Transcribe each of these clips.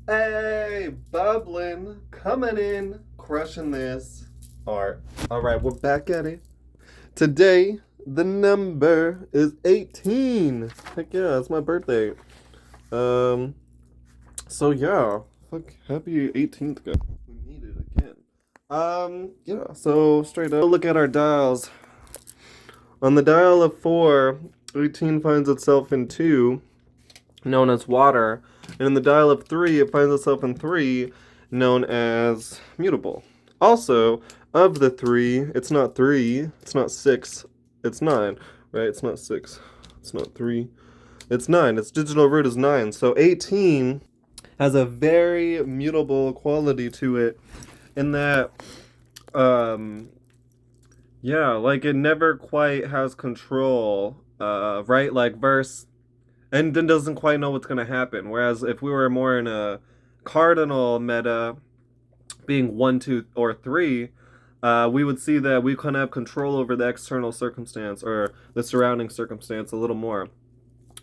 Hey, bubbling, coming in, crushing this art. All right, we're back at it. Today, the number is 18. Heck yeah, it's my birthday. Um, so yeah, fuck, happy 18th, guys. We need it again. Yeah, so straight up, look at our dials. On the dial of 4, 18 finds itself in 2, known as water. And in the dial of 3, it finds itself in 3, known as mutable. Also, of the 3, it's not 6, it's 9, right? It's not 6, it's not 3, it's 9. Its digital root is 9. So 18 has a very mutable quality to it in that, um, yeah, like it never quite has control, right? Like verse and then doesn't quite know what's going to happen. Whereas if we were more in a cardinal meta, being 1, 2, or 3, we would see that we can have control over the external circumstance or the surrounding circumstance a little more.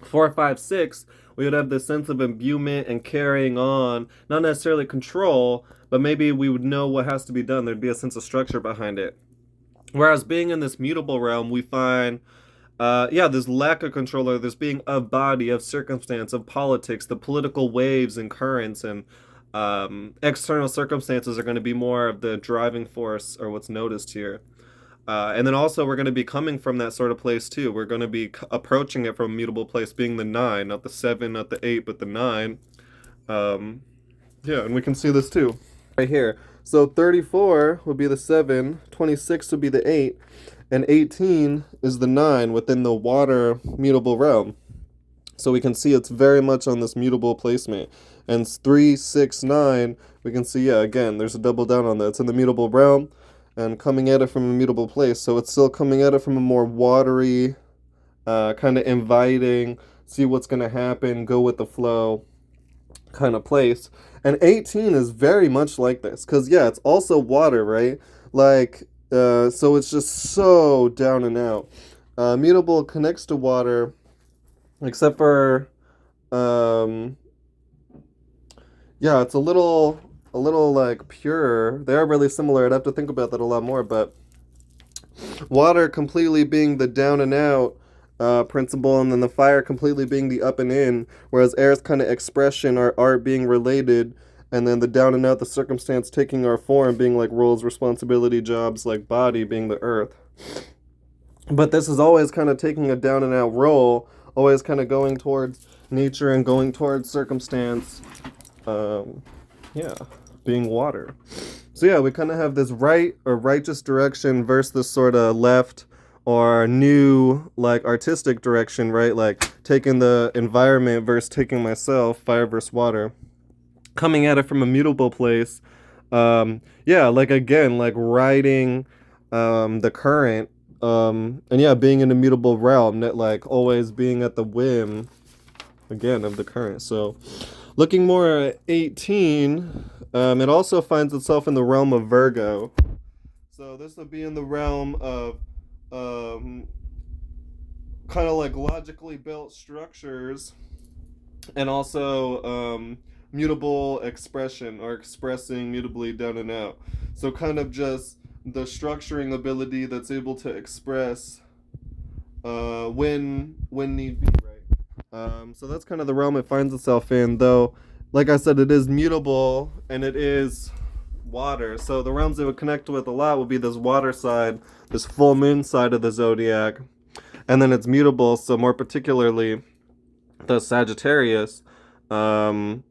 4, 5, 6, we would have this sense of imbuement and carrying on, not necessarily control, but maybe we would know what has to be done. There'd be a sense of structure behind it. Whereas being in this mutable realm, we find this lack of control or this being of body, of circumstance, of politics, the political waves and currents and external circumstances are going to be more of the driving force or what's noticed here. And then also we're going to be coming from that sort of place too. We're going to be approaching it from a mutable place, being the 9, not the 7, not the 8, but the 9. Um, yeah, and we can see this too right here. So 34 would be the 7, 26 would be the 8, and 18 is the 9 within the water mutable realm. So we can see it's very much on this mutable placement. And 3, 6, 9, we can see, yeah, again, there's a double down on that. It's in the mutable realm and coming at it from a mutable place. So it's still coming at it from a more watery, kind of inviting, see what's going to happen, go with the flow kind of place. And 18 is very much like this because, yeah, it's also water, right? Like, so it's just so down and out. Mutable connects to water, except for, um, yeah, it's a little like pure. They are really similar. I'd have to think about that a lot more, but water completely being the down and out principle, and then the fire completely being the up and in, whereas air's kind of expression or art being related, and then the down and out, the circumstance taking our form, being like roles, responsibility, jobs, like body being the earth. But this is always kind of taking a down and out role, always kind of going towards nature and going towards circumstance. Um, yeah, being water. So yeah, we kind of have this right or righteous direction versus this sort of left or new like artistic direction, right? Like taking the environment versus taking myself, fire versus water, coming at it from a mutable place. Yeah, like again, like riding the current, and yeah, being in a mutable realm, that like always being at the whim again of the current. So looking more at 18, it also finds itself in the realm of Virgo. So this would be in the realm of um, kind of like logically built structures and also mutable expression or expressing mutably down and out. So kind of just the structuring ability that's able to express when need be, right? So that's kind of the realm it finds itself in, though. Like I said, it is mutable and it is water. So the realms it would connect with a lot would be this water side, this full moon side of the zodiac, and then it's mutable. So more particularly, the Sagittarius. Um,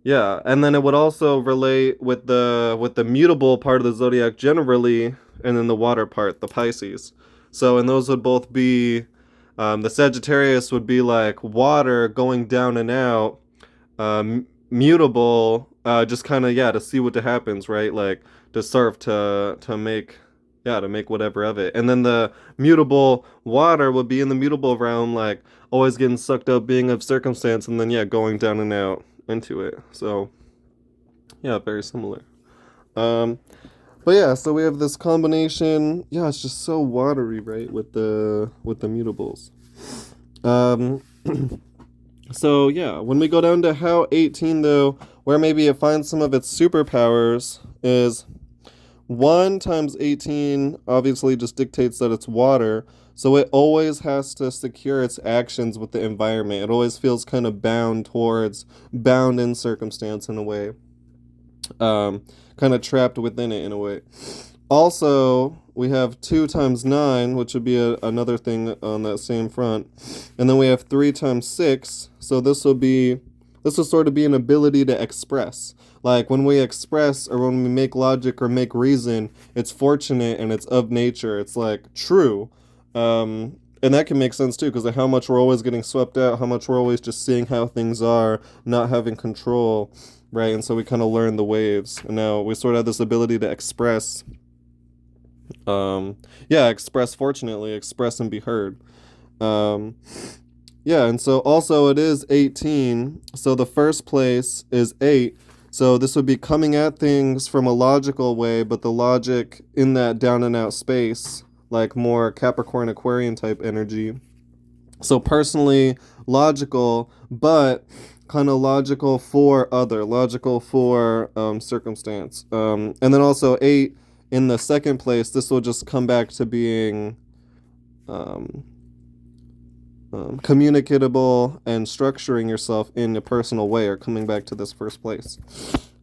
yeah, and then it would also relate with the mutable part of the zodiac generally, and then the water part, the Pisces. So, and those would both be the Sagittarius would be like water going down and out, mutable, just kind of yeah to see what happens, right? Like to surf to make to make whatever of it. And then the mutable water would be in the mutable realm, like always getting sucked up, being of circumstance, and then yeah going down and out into it. So yeah, very similar. Um, but yeah, so we have this combination. Yeah, it's just so watery, right, with the mutables. Um, So yeah, when we go down to how 18 though, where maybe it finds some of its superpowers is 1 times 18 obviously just dictates that it's water, so it always has to secure its actions with the environment. It always feels kind of bound in circumstance in a way, kind of trapped within it in a way. Also, we have 2 times 9, which would be another thing on that same front. And then we have 3 times 6, so this will sort of be an ability to express. Like when we express or when we make logic or make reason, it's fortunate and it's of nature. It's like true. And that can make sense too, because of how much we're always getting swept out, how much we're always just seeing how things are, not having control, right? And so we kind of learn the waves. And now we sort of have this ability to express. Express fortunately, express and be heard. Um, yeah, and so also it is 18. So the first place is 8. So this would be coming at things from a logical way, but the logic in that down and out space, like more Capricorn Aquarian type energy. So personally logical, but kind of logical for circumstance. And then also 8 in the second place, this will just come back to being um, communicatable and structuring yourself in a personal way, or coming back to this first place,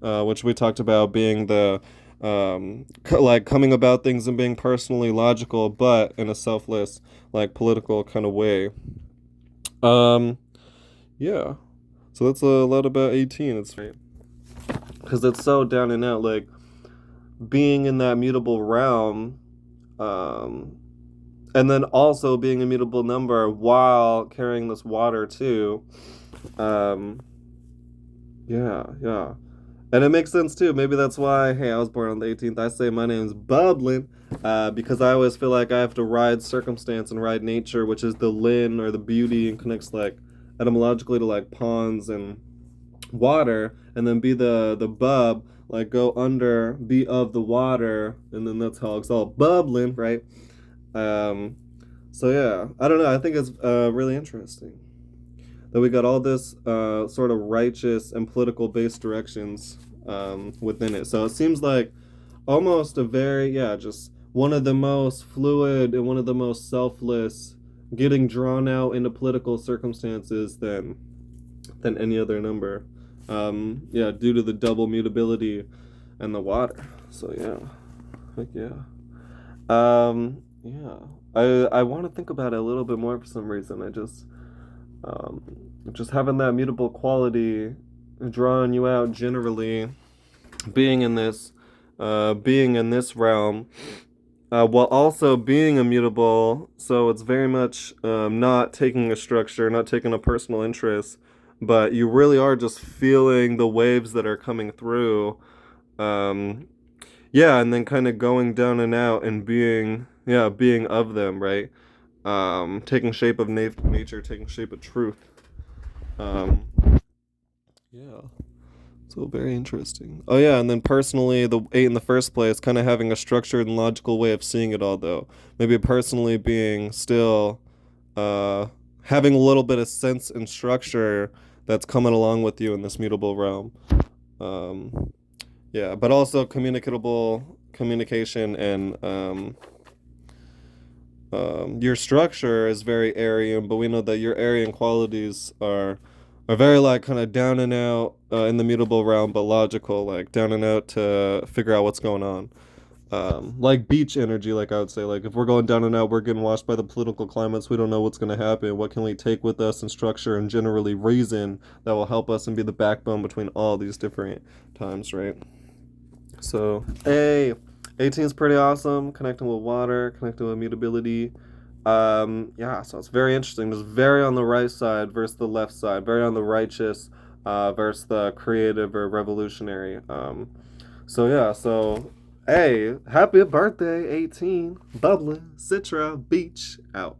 which we talked about being the like coming about things and being personally logical, but in a selfless, like political kind of way. Um, yeah. So that's a lot about 18. It's right because it's so down and out, like being in that mutable realm. Um, and then also being a mutable number while carrying this water too. Um, yeah. And it makes sense too. Maybe that's why, hey, I was born on the 18th. I say my name's Bubbling, because I always feel like I have to ride circumstance and ride nature, which is the Lin or the beauty, and connects like etymologically to like ponds and water, and then be the bub, like go under, be of the water, and then that's how it's all bubbling, right? Um, so yeah, I don't know. I think it's really interesting that we got all this sort of righteous and political based directions within it. So it seems like almost a very, just one of the most fluid and one of the most selfless, getting drawn out into political circumstances than any other number. Due to the double mutability and the water. So yeah, heck yeah. Yeah. I want to think about it a little bit more for some reason. Um, just having that mutable quality, drawing you out generally, being in this, being in this realm, while also being immutable. So it's very much not taking a structure, not taking a personal interest, but you really are just feeling the waves that are coming through. Um, and then kind of going down and out and being of them, right? Taking shape of nature, taking shape of truth. Um, yeah. So very interesting. Oh yeah, and then personally, the 8 in the first place, kind of having a structured and logical way of seeing it all, though. Maybe personally being still, uh, having a little bit of sense and structure that's coming along with you in this mutable realm. Um, but also communication and your structure is very Aryan, but we know that your Aryan qualities are very like kind of down and out in the mutable realm, but logical, like down and out to figure out what's going on. Like beach energy, like I would say, like if we're going down and out, we're getting washed by the political climates. We don't know what's going to happen. What can we take with us and structure and generally reason that will help us and be the backbone between all these different times, right? So, hey, 18 is pretty awesome. Connecting with water, connecting with mutability. So it's very interesting. Just very on the right side versus the left side. Very on the righteous versus the creative or revolutionary. So hey, happy birthday, 18. Bubbling, Citra, Beach, out.